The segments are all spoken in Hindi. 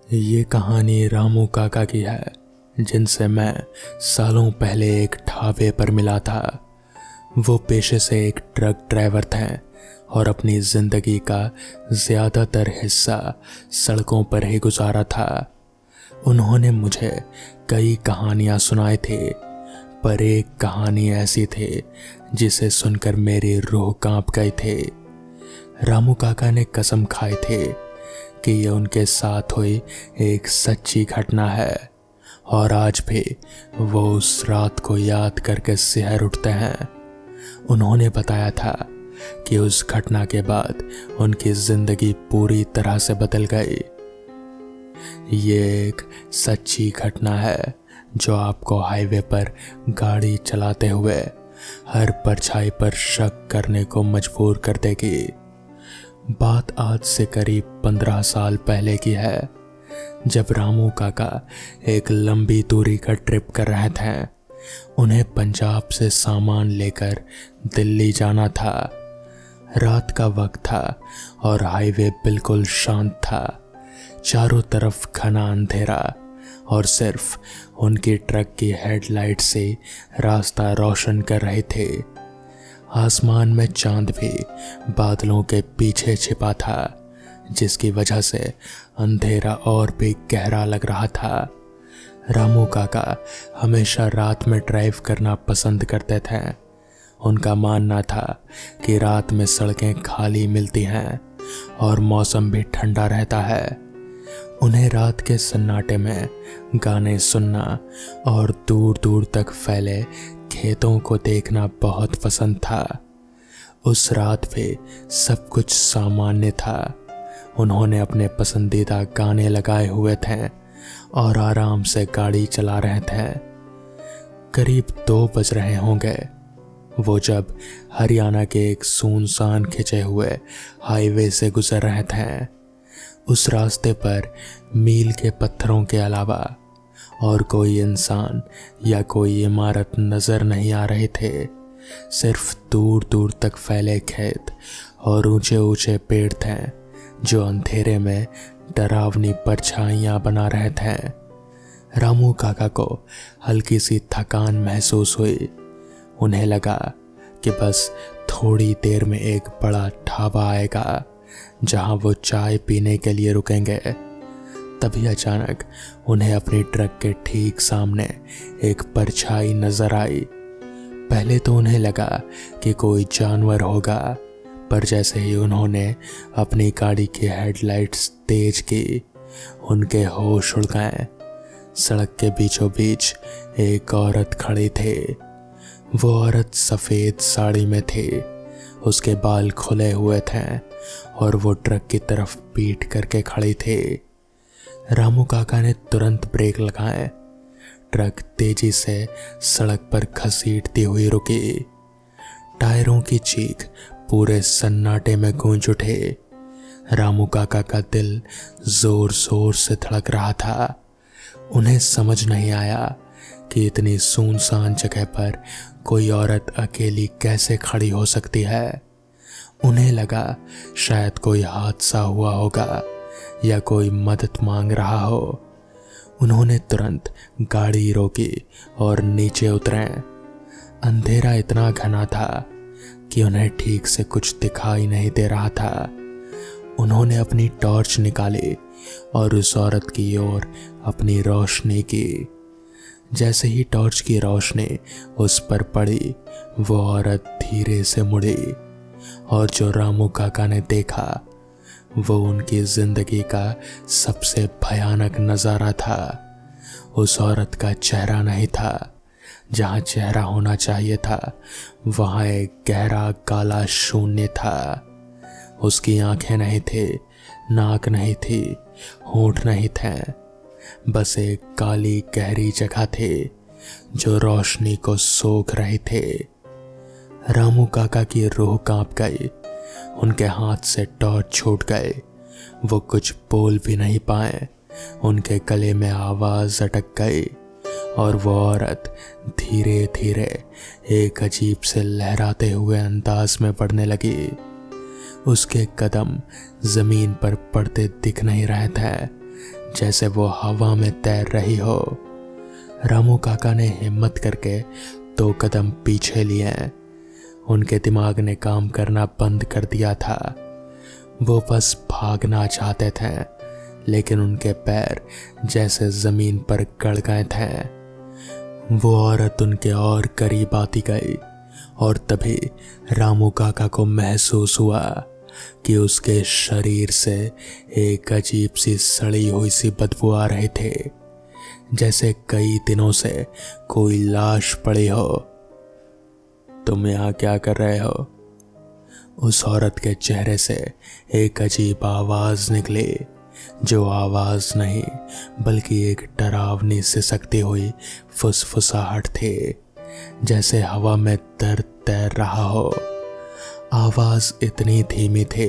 ये कहानी रामू काका की है, जिनसे मैं सालों पहले एक ढाबे पर मिला था। वो पेशे से एक ट्रक ड्राइवर थे और अपनी ज़िंदगी का ज़्यादातर हिस्सा सड़कों पर ही गुजारा था। उन्होंने मुझे कई कहानियाँ सुनाई थी, पर एक कहानी ऐसी थी जिसे सुनकर मेरी रूह कांप गई थी। रामू काका ने कसम खाई थी कि ये उनके साथ हुई एक सच्ची घटना है और आज भी वो उस रात को याद करके सिहर उठते हैं। उन्होंने बताया था कि उस घटना के बाद उनकी जिंदगी पूरी तरह से बदल गई। ये एक सच्ची घटना है जो आपको हाईवे पर गाड़ी चलाते हुए हर परछाई पर शक करने को मजबूर कर देगी। बात आज से करीब 15 साल पहले की है, जब रामू काका एक लंबी दूरी का ट्रिप कर रहे थे। उन्हें पंजाब से सामान लेकर दिल्ली जाना था। रात का वक्त था और हाईवे बिल्कुल शांत था। चारों तरफ घना अंधेरा और सिर्फ उनकी ट्रक की हेडलाइट से रास्ता रोशन कर रहे थे। आसमान में चांद भी बादलों के पीछे छिपा था, जिसकी वजह से अंधेरा और भी गहरा लग रहा था। रामू काका हमेशा रात में ड्राइव करना पसंद करते थे। उनका मानना था कि रात में सड़कें खाली मिलती हैं और मौसम भी ठंडा रहता है। उन्हें रात के सन्नाटे में गाने सुनना और दूर दूर तक फैले खेतों को देखना बहुत पसंद था। उस रात भी सब कुछ सामान्य था। उन्होंने अपने पसंदीदा गाने लगाए हुए थे और आराम से गाड़ी चला रहे थे। करीब 2 बज रहे होंगे वो जब हरियाणा के एक सुनसान खिंचे हुए हाईवे से गुजर रहे थे। उस रास्ते पर मील के पत्थरों के अलावा और कोई इंसान या कोई इमारत नजर नहीं आ रहे थे। सिर्फ दूर दूर तक फैले खेत और ऊंचे ऊंचे पेड़ थे जो अंधेरे में डरावनी परछाइयां बना रहे थे। रामू काका को हल्की सी थकान महसूस हुई। उन्हें लगा कि बस थोड़ी देर में एक बड़ा ढाबा आएगा जहां वो चाय पीने के लिए रुकेंगे। तभी अचानक उन्हें अपनी ट्रक के ठीक सामने एक परछाई नजर आई। पहले तो उन्हें लगा कि कोई जानवर होगा, पर जैसे ही उन्होंने अपनी गाड़ी की हेडलाइट्स तेज की, उनके होश उड़ गए। सड़क के बीचों बीच एक औरत खड़ी थी। वो औरत सफ़ेद साड़ी में थी। उसके बाल खुले हुए थे और वो ट्रक की तरफ पीठ करके खड़ी थी। रामू काका ने तुरंत ब्रेक लगाए। ट्रक तेजी से सड़क पर घसीटती हुई रुकी। टायरों की चीख पूरे सन्नाटे में गूंज उठे। रामू काका का दिल जोर जोर से धड़क रहा था। उन्हें समझ नहीं आया कि इतनी सुनसान जगह पर कोई औरत अकेली कैसे खड़ी हो सकती है। उन्हें लगा शायद कोई हादसा हुआ होगा या कोई मदद मांग रहा हो। उन्होंने तुरंत गाड़ी रोकी और नीचे उतरे। अंधेरा इतना घना था कि उन्हें ठीक से कुछ दिखाई नहीं दे रहा था। उन्होंने अपनी टॉर्च निकाली और उस औरत की ओर अपनी रोशनी की। जैसे ही टॉर्च की रोशनी उस पर पड़ी, वो औरत धीरे से मुड़ी और जो रामू काका ने देखा वो उनकी जिंदगी का सबसे भयानक नज़ारा था। उस औरत का चेहरा नहीं था। जहाँ चेहरा होना चाहिए था वहाँ एक गहरा काला शून्य था। उसकी आंखें नहीं थी, नाक नहीं थी, होंठ नहीं थे। बस एक काली गहरी जगह थी जो रोशनी को सोख रही थी। रामू काका की रूह कांप गई। उनके हाथ से टॉर्च छूट गए। वो कुछ बोल भी नहीं पाए। उनके गले में आवाज़ अटक गई और वो औरत धीरे धीरे एक अजीब से लहराते हुए अंदाज में बढ़ने लगी। उसके कदम ज़मीन पर पड़ते दिख नहीं रहे थे, जैसे वो हवा में तैर रही हो। रामू काका ने हिम्मत करके 2 कदम पीछे लिए। उनके दिमाग ने काम करना बंद कर दिया था। वो बस भागना चाहते थे, लेकिन उनके पैर जैसे जमीन पर गड़ गए थे। वो औरत उनके और करीब आती गई और तभी रामू काका को महसूस हुआ कि उसके शरीर से एक अजीब सी सड़ी हुई सी बदबू आ रही थी, जैसे कई दिनों से कोई लाश पड़ी हो। तुम यहाँ क्या कर रहे हो? उस औरत के चेहरे से एक अजीब आवाज निकली, जो आवाज नहीं बल्कि एक डरावनी सिसकती हुई फुसफुसाहट थी, जैसे हवा में दर्द तैर रहा हो। आवाज इतनी धीमी थी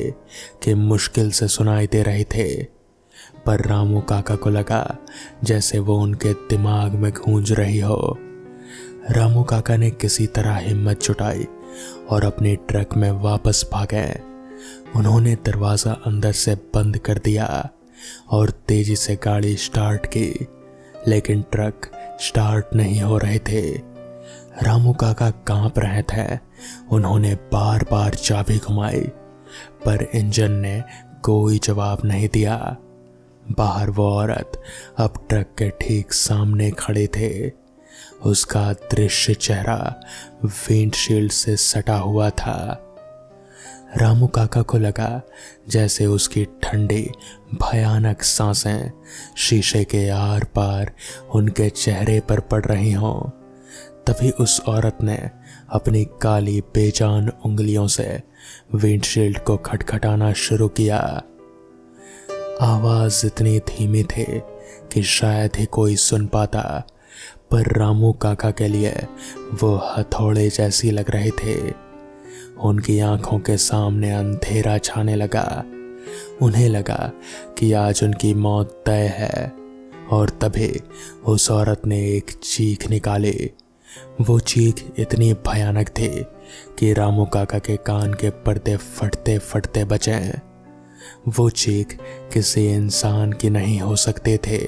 कि मुश्किल से सुनाई दे रही थी, पर रामू काका को लगा जैसे वो उनके दिमाग में गूंज रही हो। रामू काका ने किसी तरह हिम्मत जुटाई और अपनी ट्रक में वापस भागे। उन्होंने दरवाजा अंदर से बंद कर दिया और तेजी से गाड़ी स्टार्ट की, लेकिन ट्रक स्टार्ट नहीं हो रहे थे। रामू काका कांप रहे थे। उन्होंने बार बार चाबी घुमाई, पर इंजन ने कोई जवाब नहीं दिया। बाहर वो औरत अब ट्रक के ठीक सामने खड़े थे। उसका दृश्य चेहरा विंडशील्ड से सटा हुआ था। रामू काका को लगा जैसे उसकी ठंडी भयानक सांसें शीशे के आर पार उनके चेहरे पर पड़ रही हों। तभी उस औरत ने अपनी काली बेजान उंगलियों से विंडशील्ड को खटखटाना शुरू किया। आवाज इतनी धीमी थी कि शायद ही कोई सुन पाता, पर रामू काका के लिए वो हथौड़े जैसी लग रहे थे। उनकी आंखों के सामने अंधेरा छाने लगा। उन्हें लगा कि आज उनकी मौत तय है, और तभी उस औरत ने एक चीख निकाली। वो चीख इतनी भयानक थी कि रामू काका के कान के पर्दे फटते फटते बचे। वो चीख किसी इंसान की नहीं हो सकते थे।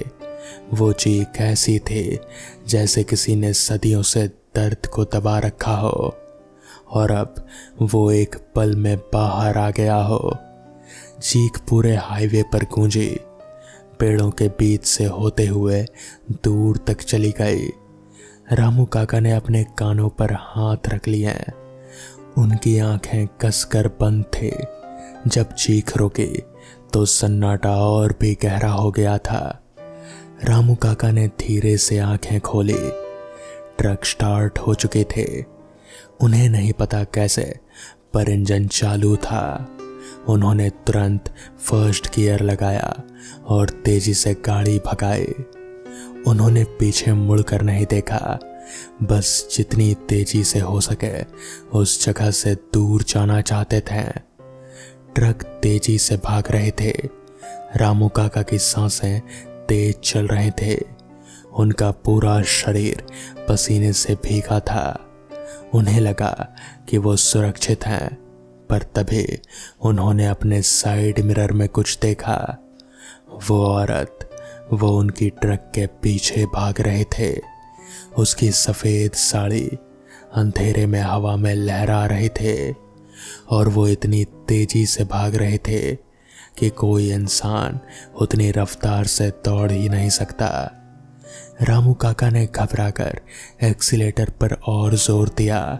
वो चीख ऐसी थी जैसे किसी ने सदियों से दर्द को दबा रखा हो और अब वो एक पल में बाहर आ गया हो। चीख पूरे हाईवे पर गूंजी, पेड़ों के बीच से होते हुए दूर तक चली गई। रामू काका ने अपने कानों पर हाथ रख लिए। उनकी आंखें कसकर बंद थी। जब चीख रुकी तो सन्नाटा और भी गहरा हो गया था। रामू काका ने धीरे से आंखें खोली। ट्रक स्टार्ट हो चुके थे। उन्हें नहीं पता कैसे, पर इंजन चालू था। उन्होंने तुरंत फर्स्ट गियर लगाया और तेजी से गाड़ी भगाई। उन्होंने पीछे मुड़कर नहीं देखा, बस जितनी तेजी से हो सके उस जगह से दूर जाना चाहते थे। ट्रक तेजी से भाग रहे थे। रामू काका की सांसें तेज चल रहे थे। उनका पूरा शरीर पसीने से भीगा था। उन्हें लगा कि वो सुरक्षित हैं, पर तभी उन्होंने अपने साइड मिरर में कुछ देखा। वो औरत, वो उनकी ट्रक के पीछे भाग रहे थे। उसकी सफ़ेद साड़ी अंधेरे में हवा में लहरा रहे थे और वो इतनी तेजी से भाग रहे थे कि कोई इंसान उतनी रफ्तार से दौड़ ही नहीं सकता। रामू काका ने घबराकर एक्सीलेटर पर और जोर दिया।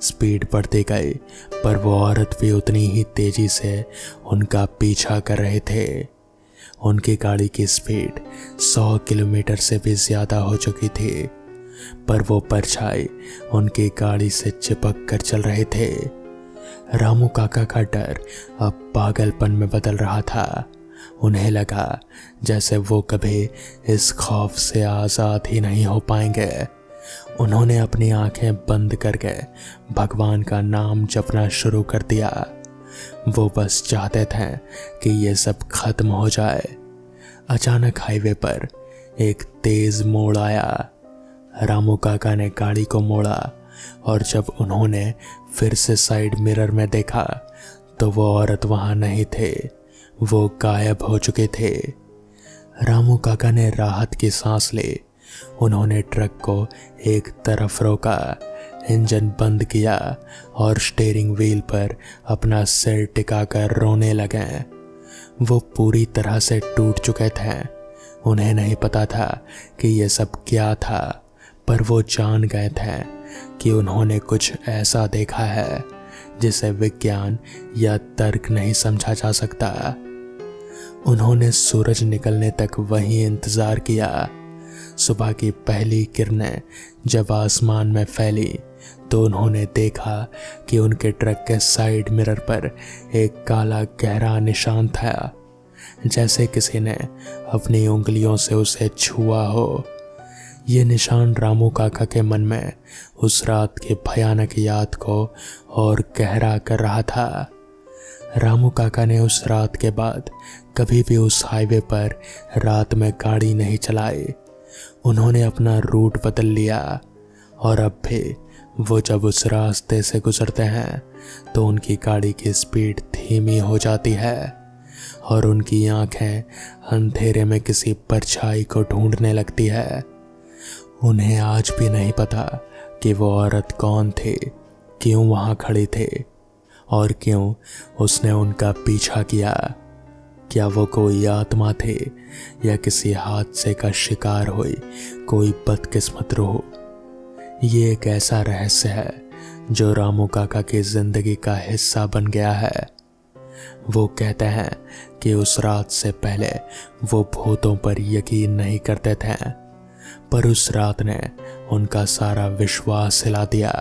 स्पीड बढ़ती गई, पर वो औरत भी उतनी ही तेजी से उनका पीछा कर रहे थे। उनकी गाड़ी की स्पीड 100 किलोमीटर से भी ज़्यादा हो चुकी थी, पर वो परछाई उनकी गाड़ी से चिपक कर चल रहे थे। रामू काका का डर अब पागलपन में बदल रहा था। उन्हें लगा जैसे वो कभी इस खौफ से आज़ाद ही नहीं हो पाएंगे। उन्होंने अपनी आंखें बंद करके भगवान का नाम जपना शुरू कर दिया। वो बस चाहते थे कि ये सब खत्म हो जाए। अचानक हाईवे पर एक तेज मोड़ आया। रामू काका ने गाड़ी को मोड़ा और जब उन्होंने फिर से साइड मिरर में देखा तो वो औरत वहां नहीं थे। वो गायब हो चुके थे। रामू काका ने राहत की सांस ली। उन्होंने ट्रक को एक तरफ रोका, इंजन बंद किया और स्टीयरिंग व्हील पर अपना सिर टिकाकर रोने लगे। वो पूरी तरह से टूट चुके थे। उन्हें नहीं पता था कि ये सब क्या था, पर वो जान गए थे कि उन्होंने कुछ ऐसा देखा है जिसे विज्ञान या तर्क नहीं समझा जा सकता। उन्होंने सूरज निकलने तक वहीं इंतजार किया। सुबह की पहली किरणें जब आसमान में फैली तो उन्होंने देखा कि उनके ट्रक के साइड मिरर पर एक काला गहरा निशान था, जैसे किसी ने अपनी उंगलियों से उसे छुआ हो। ये निशान रामू काका के मन में उस रात की भयानक याद को और गहरा कर रहा था। रामू काका ने उस रात के बाद कभी भी उस हाईवे पर रात में गाड़ी नहीं चलाई। उन्होंने अपना रूट बदल लिया और अब भी वो जब उस रास्ते से गुजरते हैं तो उनकी गाड़ी की स्पीड धीमी हो जाती है और उनकी आंखें अंधेरे में किसी परछाई को ढूंढने लगती है। उन्हें आज भी नहीं पता कि वो औरत कौन थी, क्यों वहां खड़ी थी और क्यों उसने उनका पीछा किया। क्या वो कोई आत्मा थे या किसी हादसे का शिकार हुई कोई बदकिस्मत रूह। ये एक ऐसा रहस्य है जो रामू काका की जिंदगी का हिस्सा बन गया है। वो कहते हैं कि उस रात से पहले वो भूतों पर यकीन नहीं करते थे, पर उस रात ने उनका सारा विश्वास हिला दिया।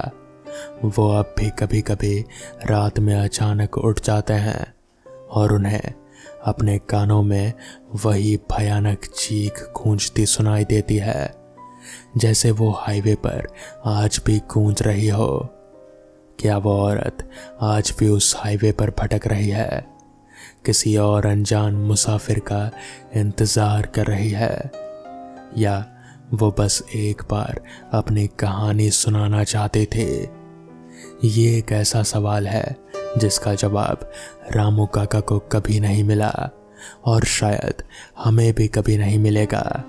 वो अब भी कभी कभी रात में अचानक उठ जाते हैं और उन्हें अपने कानों में वही भयानक चीख गूंजती सुनाई देती है, जैसे वो हाईवे पर आज भी गूंज रही हो। क्या वो औरत आज भी उस हाईवे पर भटक रही है, किसी और अनजान मुसाफिर का इंतजार कर रही है, या वो बस एक बार अपनी कहानी सुनाना चाहते थे? ये एक ऐसा सवाल है जिसका जवाब रामू काका को कभी नहीं मिला और शायद हमें भी कभी नहीं मिलेगा।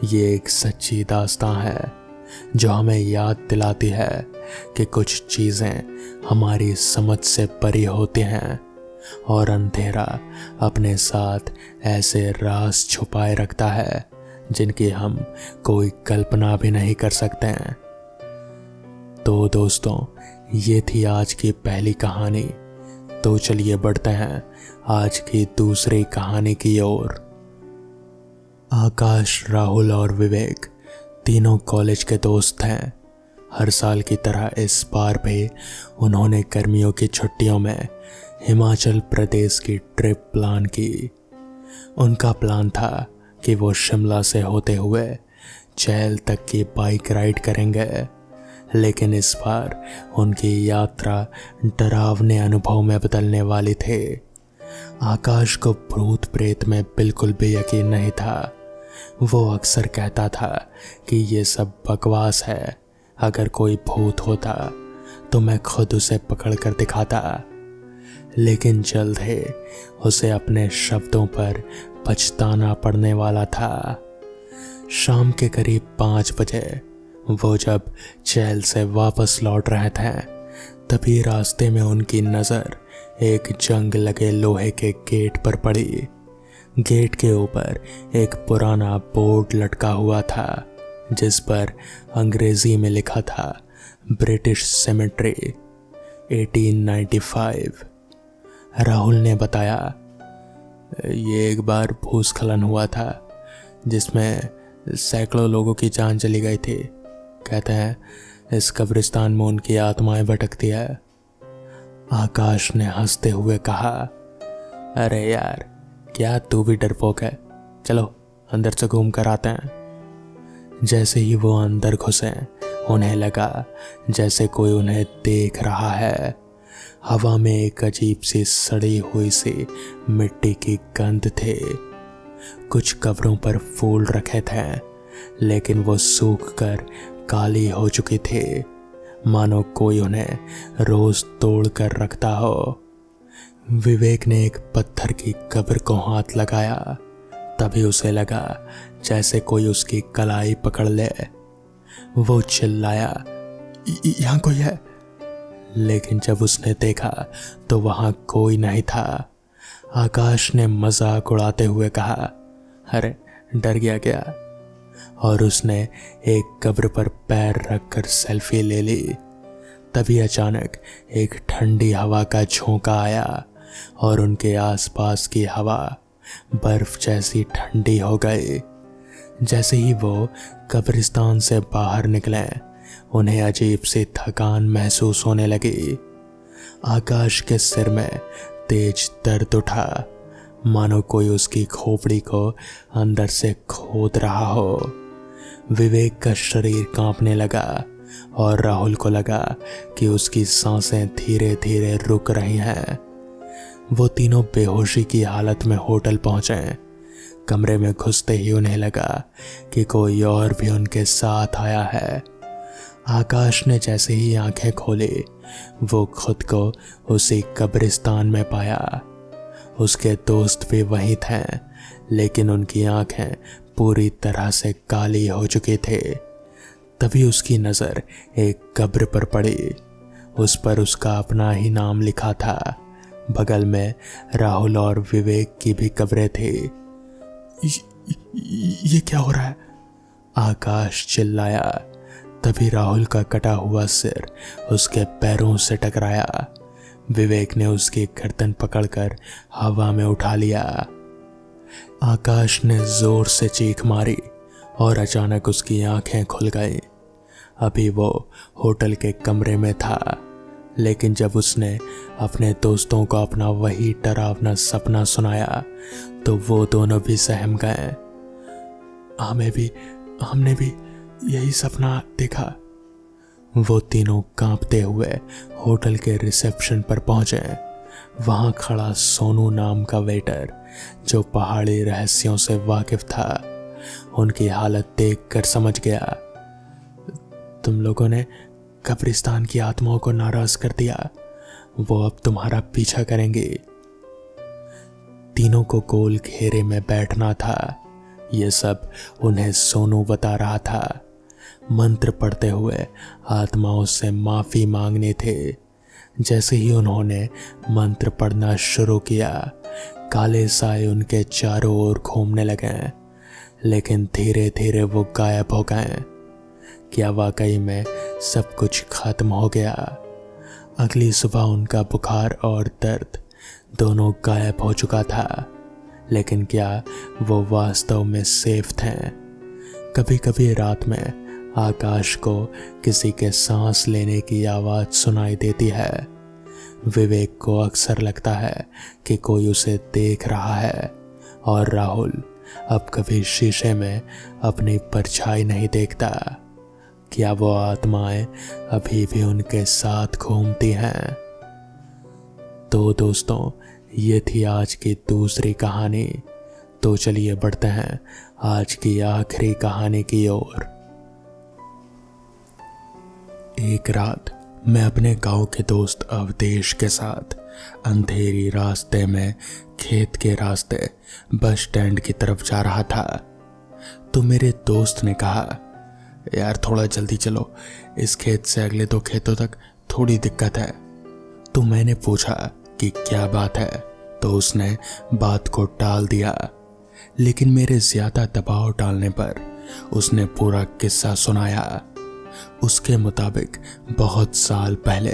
ये एक सच्ची दास्तां है जो हमें याद दिलाती है कि कुछ चीज़ें हमारी समझ से परे होती हैं और अंधेरा अपने साथ ऐसे राज छुपाए रखता है जिनकी हम कोई कल्पना भी नहीं कर सकते हैं। तो दोस्तों, ये थी आज की पहली कहानी। तो चलिए बढ़ते हैं आज की दूसरी कहानी की ओर। आकाश, राहुल और विवेक तीनों कॉलेज के दोस्त हैं। हर साल की तरह इस बार भी उन्होंने गर्मियों की छुट्टियों में हिमाचल प्रदेश की ट्रिप प्लान की। उनका प्लान था कि वो शिमला से होते हुए चैल तक की बाइक राइड करेंगे, लेकिन इस बार उनकी यात्रा डरावने अनुभव में बदलने वाली थी। आकाश को भूत प्रेत में बिल्कुल भी यकीन नहीं था। वो अक्सर कहता था कि ये सब बकवास है, अगर कोई भूत होता तो मैं खुद उसे पकड़ कर दिखाता। लेकिन जल्द ही उसे अपने शब्दों पर पछताना पड़ने वाला था। शाम के करीब 5 बजे वो जब चैल से वापस लौट रहे थे, तभी रास्ते में उनकी नज़र एक जंग लगे लोहे के गेट पर पड़ी। गेट के ऊपर एक पुराना बोर्ड लटका हुआ था जिस पर अंग्रेजी में लिखा था ब्रिटिश सेमेट्री 1895। राहुल ने बताया, ये एक बार भूस्खलन हुआ था जिसमें सैकड़ों लोगों की जान चली गई थी। कहते हैं इस कब्रिस्तान में उनकी आत्माएं भटकती है। आकाश ने हंसते हुए कहा, अरे यार, क्या तू भी डरपोक है, चलो अंदर से घूम कर आते हैं। जैसे ही वो अंदर घुसे, उन्हें लगा जैसे कोई उन्हें देख रहा है। हवा में एक अजीब सी सड़ी हुई सी मिट्टी की गंध थी। कुछ कब्रों पर फूल रखे थे, लेकिन वो सूख कर काली हो चुकी थी, मानो कोई उन्हें रोज तोड़ कर रखता हो। विवेक ने एक पत्थर की कब्र को हाथ लगाया तभी उसे लगा जैसे कोई उसकी कलाई पकड़ ले। वो चिल्लाया, यहाँ कोई है। लेकिन जब उसने देखा तो वहां कोई नहीं था। आकाश ने मजाक उड़ाते हुए कहा, अरे डर गया क्या? और उसने एक कब्र पर पैर रखकर सेल्फी ले ली। तभी अचानक एक ठंडी हवा का झोंका आया और उनके आसपास की हवा बर्फ जैसी ठंडी हो गई। जैसे ही वो कब्रिस्तान से बाहर निकले, उन्हें अजीब सी थकान महसूस होने लगी। आकाश के सिर में तेज दर्द उठा, मानो कोई उसकी खोपड़ी को अंदर से खोद रहा हो। विवेक का शरीर कांपने लगा और राहुल को लगा कि उसकी सांसें धीरे धीरे रुक रही हैं। वो तीनों बेहोशी की हालत में होटल पहुंचे। कमरे में घुसते ही उन्हें लगा कि कोई और भी उनके साथ आया है। आकाश ने जैसे ही आंखें खोली, वो खुद को उसी कब्रिस्तान में पाया। उसके दोस्त भी वहीं थे, लेकिन उनकी आंखें पूरी तरह से काली हो चुकी थी। तभी उसकी नज़र एक कब्र पर पड़ी। उस पर उसका अपना ही नाम लिखा था। बगल में राहुल और विवेक की भी कब्रें थी। ये क्या हो रहा है? आकाश चिल्लाया। तभी राहुल का कटा हुआ सिर उसके पैरों से टकराया। विवेक ने उसकी गर्दन पकड़कर हवा में उठा लिया। आकाश ने जोर से चीख मारी और अचानक उसकी आंखें खुल गईं। अभी वो होटल के कमरे में था, लेकिन जब उसने अपने दोस्तों को अपना वही डरावना सपना सुनाया तो वो दोनों भी सहम गए। हमने भी यही सपना देखा। वो तीनों कांपते हुए होटल के रिसेप्शन पर पहुंचे। वहां खड़ा सोनू नाम का वेटर, जो पहाड़ी रहस्यों से वाकिफ था, उनकी हालत देखकर समझ गया, तुम लोगों ने कब्रिस्तान की आत्माओं को नाराज कर दिया। वो अब तुम्हारा पीछा करेंगे। तीनों को गोल घेरे में बैठना था। ये सब उन्हें सोनू बता रहा था। मंत्र पढ़ते हुए आत्माओं से माफी मांगने थे। जैसे ही उन्होंने मंत्र पढ़ना शुरू किया, काले साए उनके चारों ओर घूमने लगे, लेकिन धीरे धीरे वो गायब हो गए। क्या वाकई में सब कुछ खत्म हो गया? अगली सुबह उनका बुखार और दर्द दोनों गायब हो चुका था, लेकिन क्या वो वास्तव में सेफ थे? कभी कभी रात में आकाश को किसी के सांस लेने की आवाज़ सुनाई देती है। विवेक को अक्सर लगता है कि कोई उसे देख रहा है, और राहुल अब कभी शीशे में अपनी परछाई नहीं देखता। क्या वो आत्माएं अभी भी उनके साथ घूमती हैं? तो दोस्तों, ये थी आज की दूसरी कहानी। तो चलिए बढ़ते हैं आज की आखिरी कहानी की ओर। एक रात मैं अपने गांव के दोस्त अवधेश के साथ अंधेरी रास्ते में खेत के रास्ते बस स्टैंड की तरफ जा रहा था। तो मेरे दोस्त ने कहा, यार थोड़ा जल्दी चलो, इस खेत से अगले 2 खेतों तक थोड़ी दिक्कत है। तो मैंने पूछा कि क्या बात है, तो उसने बात को टाल दिया। लेकिन मेरे ज्यादा दबाव डालने पर उसने पूरा किस्सा सुनाया। उसके मुताबिक बहुत साल पहले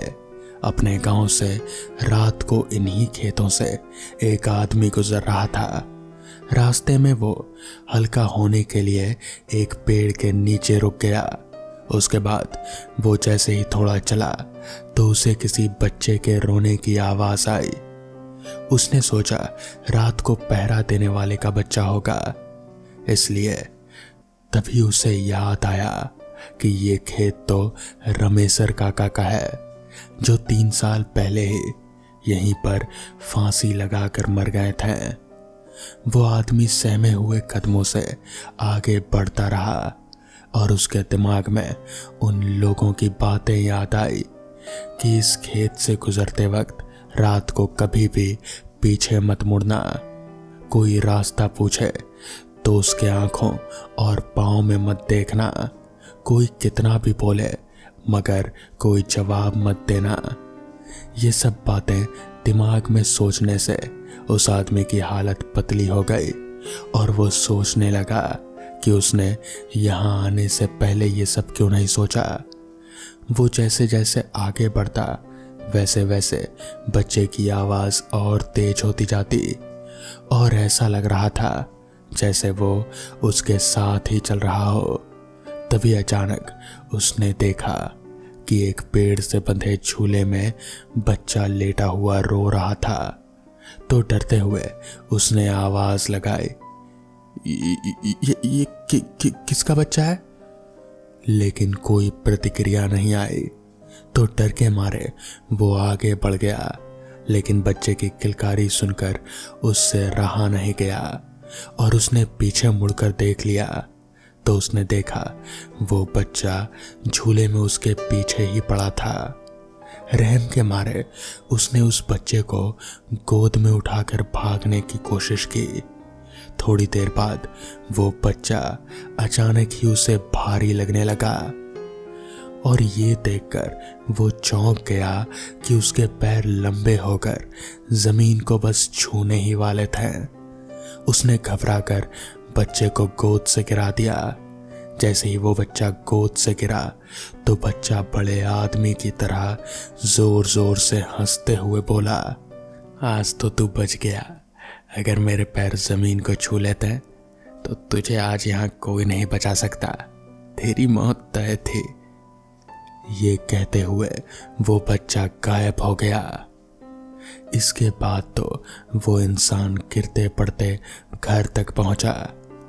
अपने गांव से रात को इन्हीं खेतों से एक आदमी गुजर रहा था। रास्ते में वो हल्का होने के लिए एक पेड़ के नीचे रुक गया। उसके बाद वो जैसे ही थोड़ा चला तो उसे किसी बच्चे के रोने की आवाज आई। उसने सोचा रात को पहरा देने वाले का बच्चा होगा, इसलिए तभी उसे याद आया कि ये खेत तो रमेशर काका का है, जो 3 साल पहले ही यहीं पर फांसी लगाकर मर गए थे। वो आदमी सहमे हुए कदमों से आगे बढ़ता रहा और उसके दिमाग में उन लोगों की बातें याद आई कि इस खेत से गुजरते वक्त रात को कभी भी पीछे मत मुड़ना। कोई रास्ता पूछे तो उसके आंखों और पाँव में मत देखना। कोई कितना भी बोले मगर कोई जवाब मत देना। ये सब बातें दिमाग में सोचने से उस आदमी की हालत पतली हो गई और वो सोचने लगा कि उसने यहाँ आने से पहले ये सब क्यों नहीं सोचा। वो जैसे जैसे आगे बढ़ता वैसे वैसे बच्चे की आवाज़ और तेज होती जाती और ऐसा लग रहा था जैसे वो उसके साथ ही चल रहा हो। तभी अचानक उसने देखा कि एक पेड़ से बंधे झूले में बच्चा लेटा हुआ रो रहा था। तो डरते हुए उसने आवाज लगाई, ये किसका बच्चा है? लेकिन कोई प्रतिक्रिया नहीं आई। तो डर के मारे वो आगे बढ़ गया, लेकिन बच्चे की किलकारी सुनकर उससे रहा नहीं गया और उसने पीछे मुड़कर देख लिया। तो उसने देखा वो बच्चा झूले में उसके पीछे ही पड़ा था। रहम के मारे उसने उस बच्चे को गोद में उठाकर भागने की कोशिश की। थोड़ी देर बाद वो बच्चा अचानक ही उसे भारी लगने लगा और ये देखकर वो चौंक गया कि उसके पैर लंबे होकर जमीन को बस छूने ही वाले थे। उसने घबराकर बच्चे को गोद से गिरा दिया। जैसे ही वो बच्चा गोद से गिरा तो बच्चा बड़े आदमी की तरह जोर जोर से हंसते हुए बोला, आज तो तू बच गया। अगर मेरे पैर जमीन को छू लेते तो तुझे आज यहाँ कोई नहीं बचा सकता। तेरी मौत तय थी। ये कहते हुए वो बच्चा गायब हो गया। इसके बाद तो वो इंसान गिरते पड़ते घर तक पहुंचा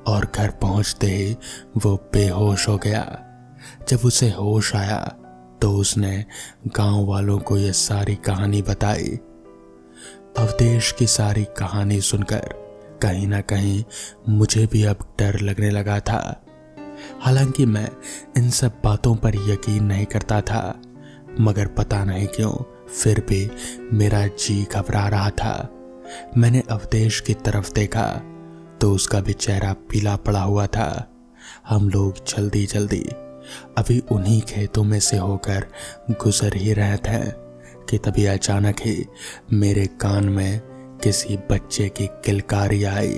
और घर पहुंचते ही वो बेहोश हो गया। जब उसे होश आया तो उसने गांव वालों को ये सारी कहानी बताई। अवधेश की सारी कहानी सुनकर कहीं ना कहीं मुझे भी अब डर लगने लगा था। हालांकि मैं इन सब बातों पर यकीन नहीं करता था, मगर पता नहीं क्यों फिर भी मेरा जी घबरा रहा था। मैंने अवधेश की तरफ देखा तो उसका भी चेहरा पीला पड़ा हुआ था। हम लोग जल्दी जल्दी अभी उन्हीं खेतों में से होकर गुजर ही रहे थे कि तभी अचानक ही मेरे कान में किसी बच्चे की किलकारी आई।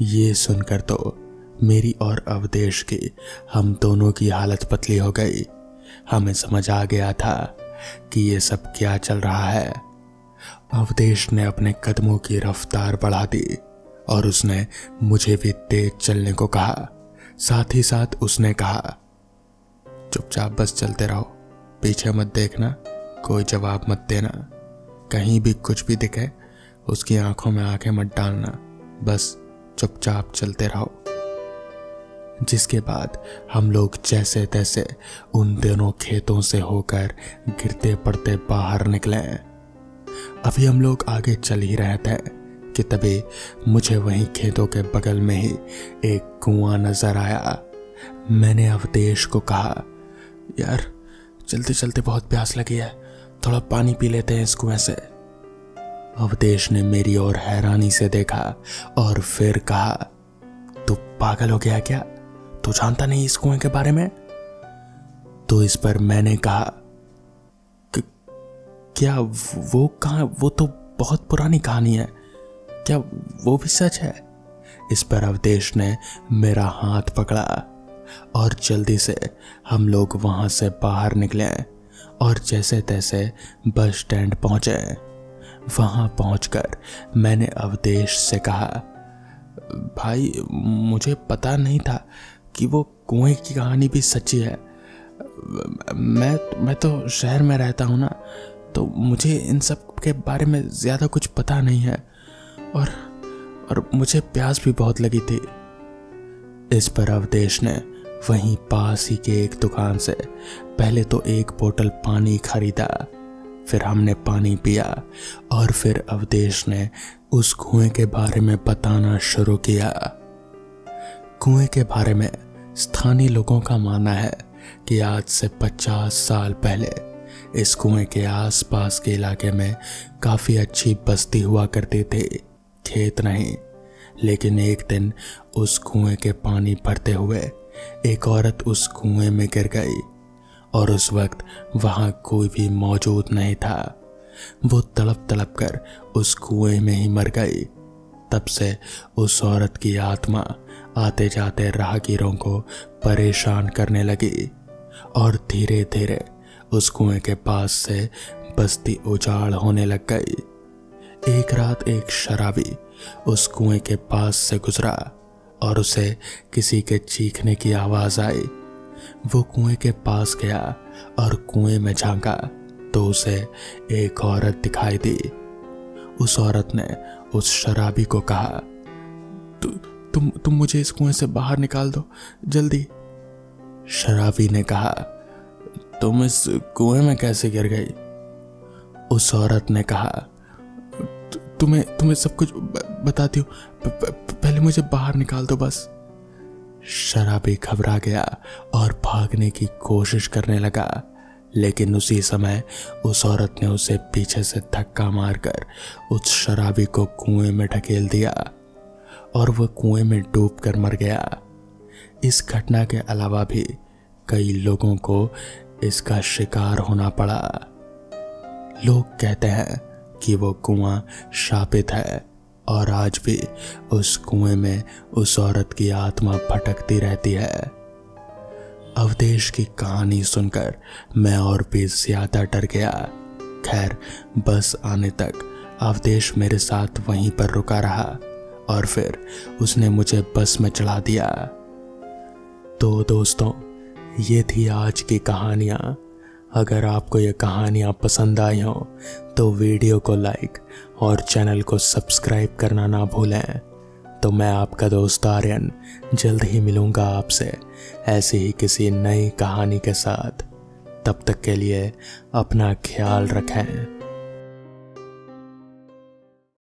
ये सुनकर तो मेरी और अवधेश की, हम दोनों की हालत पतली हो गई। हमें समझ आ गया था कि ये सब क्या चल रहा है। अवधेश ने अपने कदमों की रफ्तार बढ़ा दी और उसने मुझे भी तेज चलने को कहा। साथ ही साथ उसने कहा, चुपचाप बस चलते रहो, पीछे मत देखना, कोई जवाब मत देना, कहीं भी कुछ भी दिखे उसकी आंखों में आंखें मत डालना, बस चुपचाप चलते रहो। जिसके बाद हम लोग जैसे तैसे उन दोनों खेतों से होकर गिरते पड़ते बाहर निकले। अभी हम लोग आगे चल ही रहे थे कि तभी मुझे वहीं खेतों के बगल में ही एक कुआं नजर आया। मैंने अवधेश को कहा, यार चलते चलते बहुत प्यास लगी है, थोड़ा पानी पी लेते हैं इस कुएं से। अवधेश ने मेरी ओर हैरानी से देखा और फिर कहा, तू पागल हो गया क्या? तू जानता नहीं इस कुएं के बारे में? तो इस पर मैंने कहा, क्या वो कहाँ? वो तो बहुत पुरानी कहानी है, क्या वो भी सच है? इस पर अवधेश ने मेरा हाथ पकड़ा और जल्दी से हम लोग वहां से बाहर निकले और जैसे तैसे बस स्टैंड पहुंचे। वहां पहुंचकर मैंने अवधेश से कहा, भाई मुझे पता नहीं था कि वो कुएं की कहानी भी सच्ची है। मैं तो शहर में रहता हूँ ना, तो मुझे इन सब के बारे में ज़्यादा कुछ पता नहीं है और मुझे प्यास भी बहुत लगी थी। इस पर अवधेश ने वहीं पास ही के एक दुकान से पहले तो एक बोतल पानी खरीदा, फिर हमने पानी पिया और फिर अवधेश ने उस कुएं के बारे में बताना शुरू किया। कुएं के बारे में स्थानीय लोगों का मानना है कि आज से 50 साल पहले इस कुएं के आसपास के इलाके में काफ़ी अच्छी बस्ती हुआ करती थी। खेत नहीं, लेकिन एक दिन उस कुएं के पानी भरते हुए एक औरत उस कुएं में गिर गई और उस वक्त वहां कोई भी मौजूद नहीं था। वो तड़प तड़प कर उस कुएं में ही मर गई। तब से उस औरत की आत्मा आते जाते राहगीरों को परेशान करने लगी और धीरे धीरे उस कुएं के पास से बस्ती उजाड़ होने लग गई। एक रात एक शराबी उस कुएं के पास से गुजरा और उसे किसी के चीखने की आवाज आई। वो कुएं के पास गया और कुएं में झांका तो उसे एक औरत दिखाई दी। उस औरत ने उस शराबी को कहा, तुम मुझे इस कुएं से बाहर निकाल दो जल्दी। शराबी ने कहा, तुम इस कुएं में कैसे गिर गई? उस औरत ने कहा, तुम्हें सब कुछ बताती हूँ, पहले मुझे बाहर निकाल दो बस। शराबी घबरा गया और भागने की कोशिश करने लगा, लेकिन उसी समय उस औरत ने उसे पीछे से धक्का मारकर उस शराबी को कुएं में ढकेल दिया और वह कुएं में डूबकर मर गया। इस घटना के अलावा भी कई लोगों को इसका शिकार होना पड़ा। लोग कहते हैं कि वो कुआं शापित है और आज भी उस कुएं में उस औरत की आत्मा भटकती रहती है। अवधेश की कहानी सुनकर मैं और भी ज्यादा डर गया। खैर, बस आने तक अवधेश मेरे साथ वहीं पर रुका रहा और फिर उसने मुझे बस में चढ़ा दिया। तो दोस्तों, ये थी आज की कहानियाँ। अगर आपको ये कहानियाँ पसंद आई हों तो वीडियो को लाइक और चैनल को सब्सक्राइब करना ना भूलें। तो मैं आपका दोस्त आर्यन जल्द ही मिलूँगा आपसे ऐसी ही किसी नई कहानी के साथ। तब तक के लिए अपना ख्याल रखें।